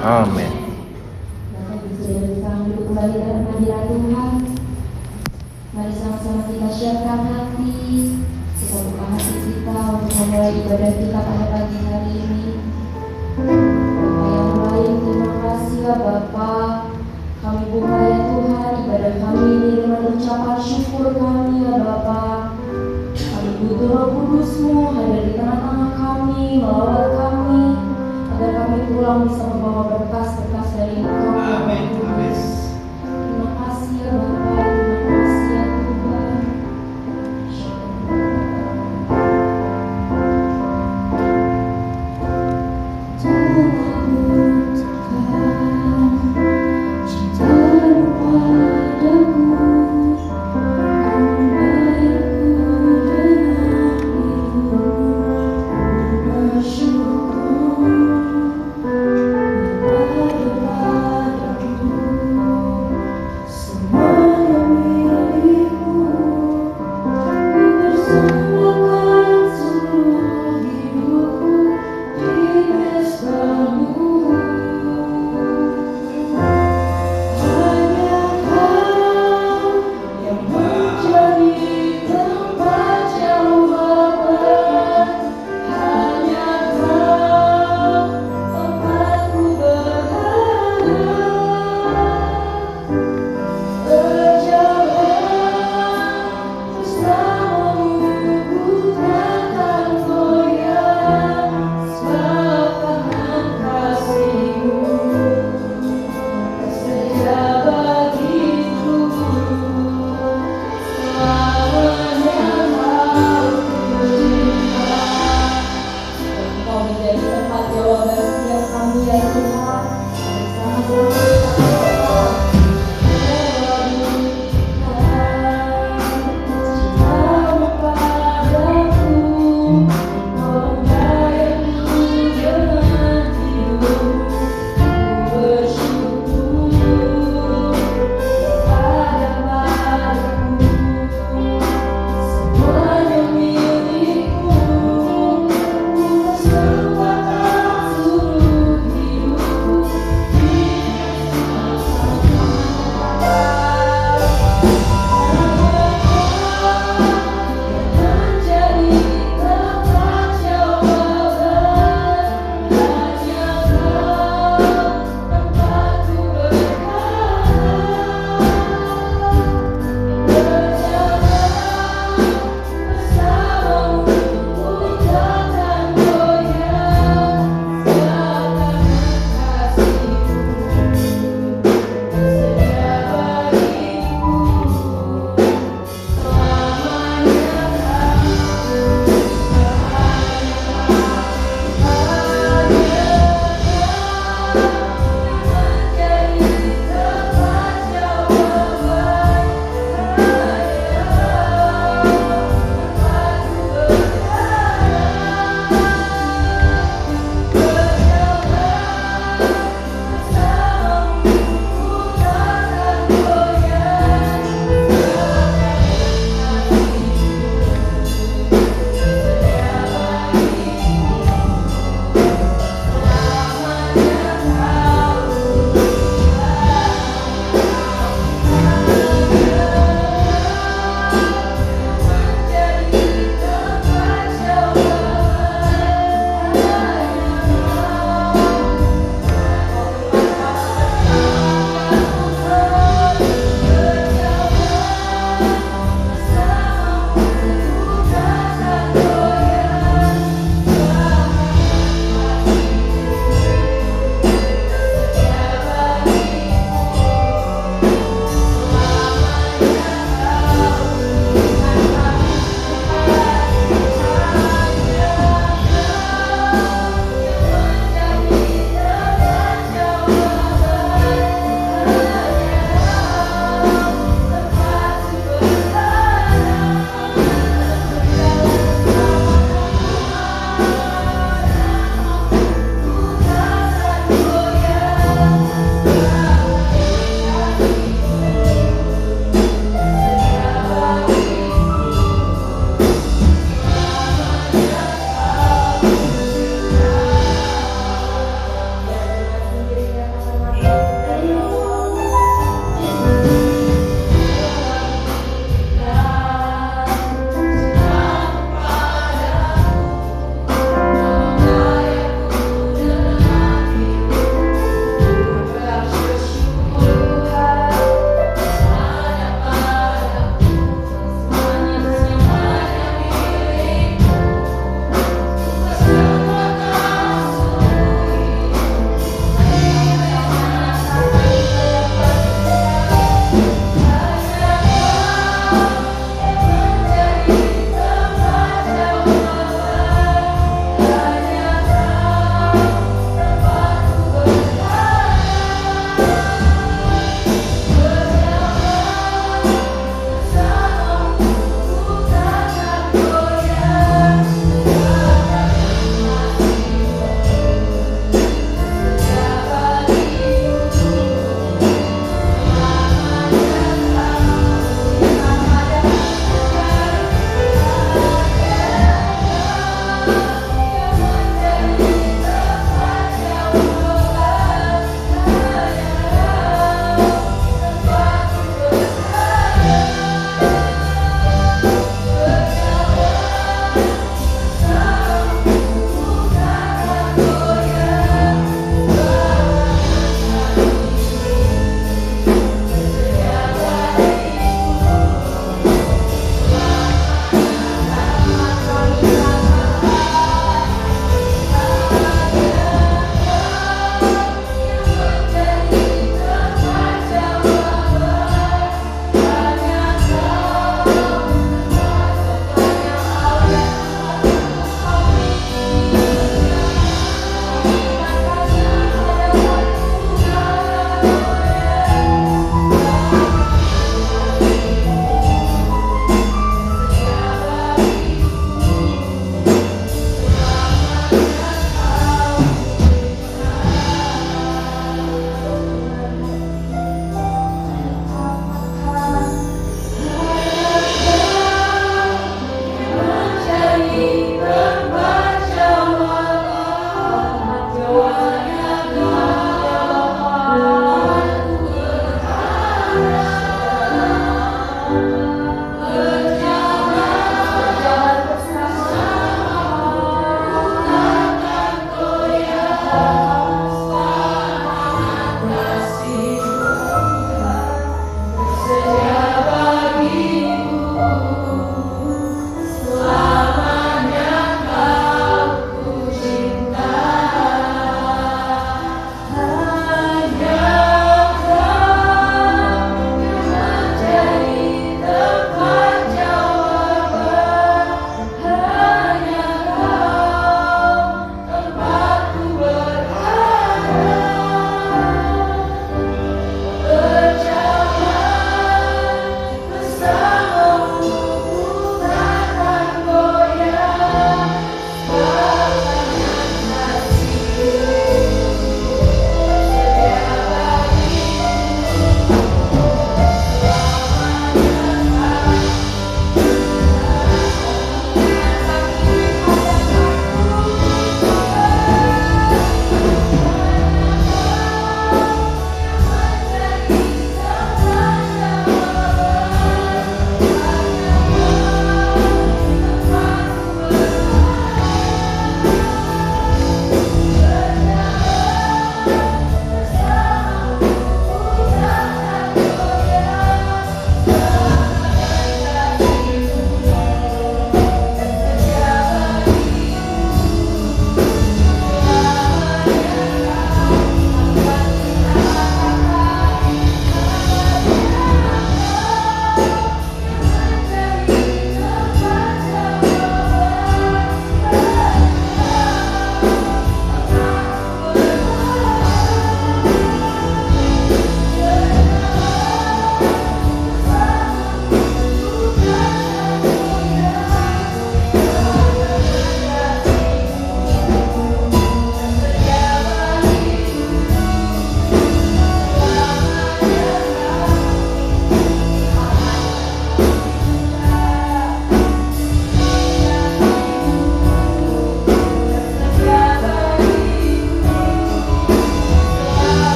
Amin. Bapak Ibu Saudara sekarang duduk kembali dalam hadirat Tuhan. Mari sama-sama kita siapkan hati, kita buka hati kita untuk memulai ibadah kita pada pagi hari ini. Bapa yang baik, terima kasih ya Bapa. Kami buka ya Tuhan ibadah kami ini dengan ucapan syukur kami ya Bapa. Kami butuh Roh Kudus-Mu hadir di tengah-tengah kami, melawat kami, agar kami pulang bisa membawa berkas-berkas dari Engkau. Amin. Amin. Terima kasih ya Bapa, terima kasih ya Tuhan. Bersyukur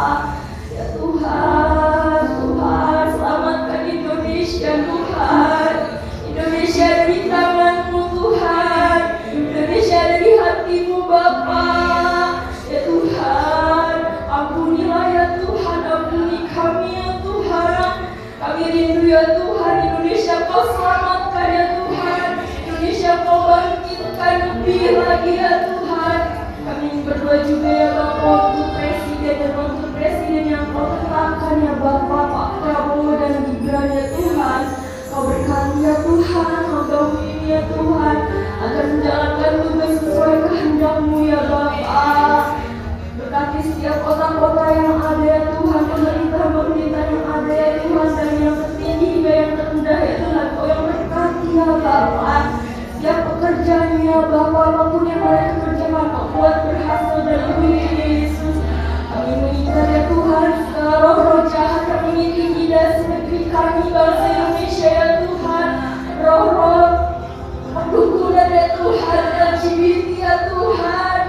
Ya Tuhan, Tuhan selamatkan Indonesia Tuhan. Indonesia ada di tangan-Mu Tuhan. Indonesia ada di hati-Mu Bapa. Ya Tuhan, ampunilah ya Tuhan, ampuni kami ya Tuhan. Kami rindu ya Tuhan, Indonesia Kau selamatkan ya Tuhan. Indonesia Kau bangkitkan lebih lagi ya Tuhan. Kami berdoa juga ya Bapa untuk Presiden dan untuk Presiden yang Kau tetapkan ya Bapa, Pak Prabowo dan Gibran ya Tuhan. Kau berkati ya Tuhan, Kau gauli ya Tuhan, agar menjalankan tugas sesuai kehendak-Mu ya Bapa. Berkati setiap kota-kota yang ada ya Tuhan, pemerintah yang ada ya Tuhan, dari yang tertinggi hingga yang terendah ya Tuhan. Kau yang berkati ya Bapa. Setiap pekerjaan ya Bapa, apapun yang mereka kerjakan, Kau buat berhasil dalam nama Yesus. Kami mengingat ya Tuhan, segala roh-roh jahat yang mengintimidasi negeri kami bangsa Indonesia ya Tuhan. Roh-roh perdukunan ya Tuhan, LGBT ya Tuhan.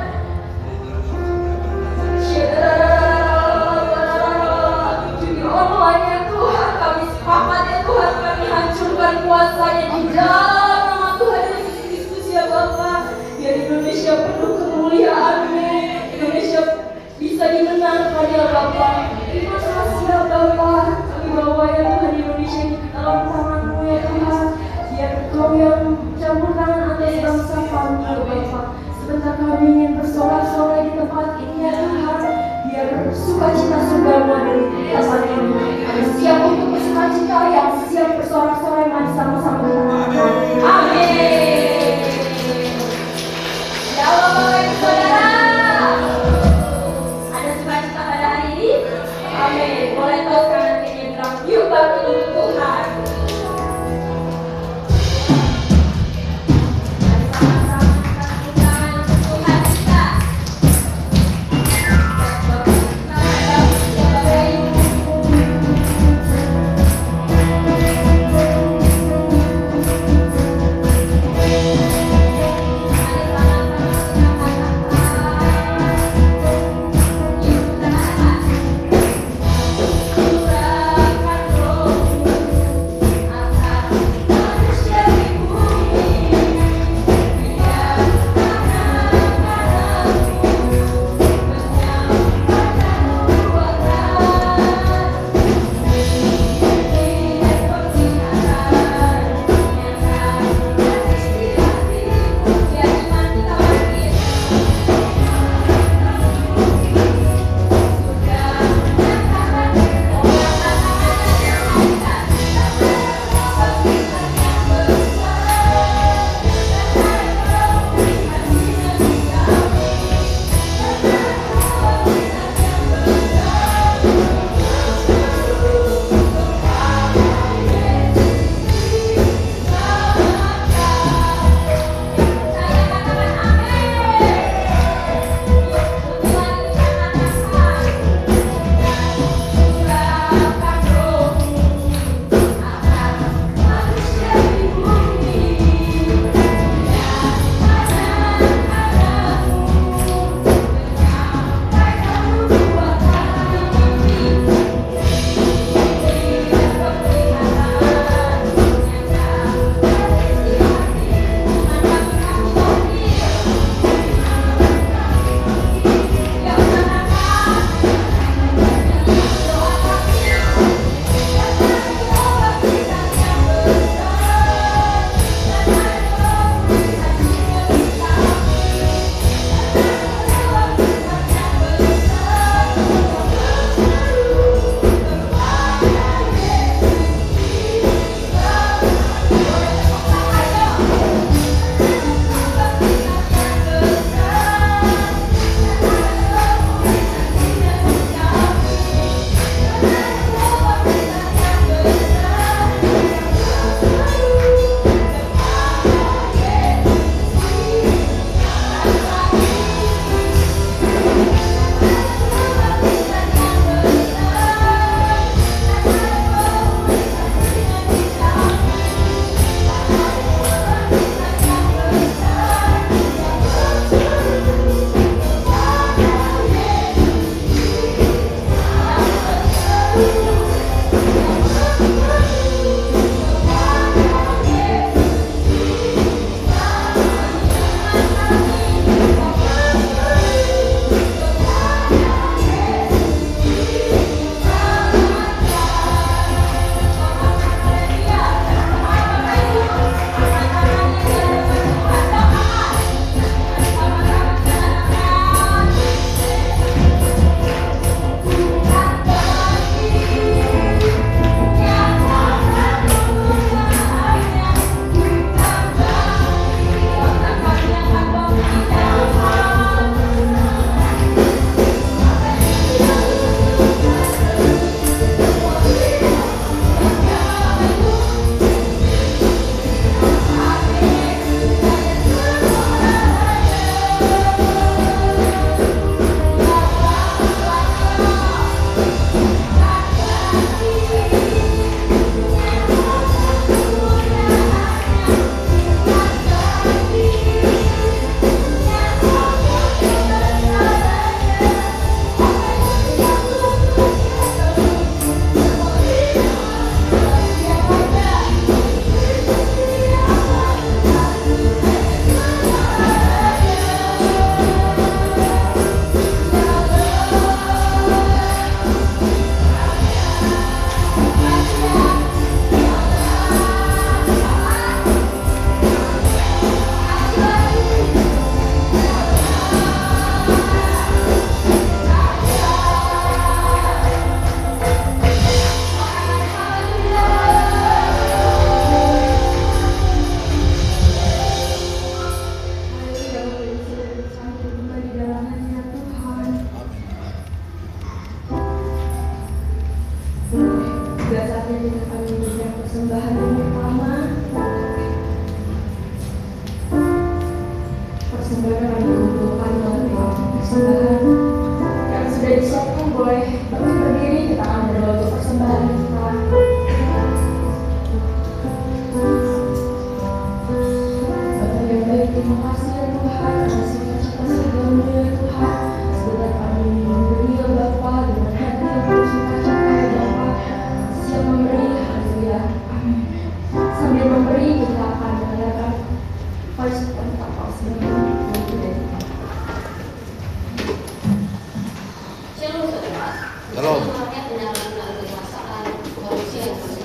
Judi online ya Tuhan, kami sepakat ya Tuhan, kami hancurkan kuasanya di dalam nama Tuhan Yesus Kristus ya Bapa. Biar Indonesia penuh kemuliaan-Mu, Indonesia bisa dimenangkan ya Bapa. Terima kasih ya Bapa. Kami bawa ya Tuhan Indonesia ini ke dalam tangan-Mu ya Tuhan. Biar Engkau yang campur tangan atas bangsa kami ya Bapa. Sebentar kami ingin bersorak-sorai di tempat ini ya Tuhan. Biar sukacita surga-Mu ada di tempat ini. Kami siap untuk bersukacita, yang siap bersorak-sorai, mari sama-sama berkata amin. Ya Allah Bapak Ibu Saudara, ada sukacita pada hari ini? Amin. Boleh tahu kanan kiri bilang yuk bangkit untuk Tuhan. saatnya kita akan memberikan persembahan yang pertama. Persembahan akan dikumpulkan melalui waktu persembahan yang sudah disiapkan. Boleh berdiri, kita akan berdoa untuk persembahan kita. Bapak yang baik, terima kasih ya Tuhan atas sukacita segala ya Tuhan. Sebentar kami memberi ya Bapa dengan hati yang bersukacita ya Bapa. Siap memberi, haleluya, amin. Sambil memberi kita akan mengadakan voice tentang sebagai Shalom saudara. Shalom. Semangat dalam kekuasaan manusia yang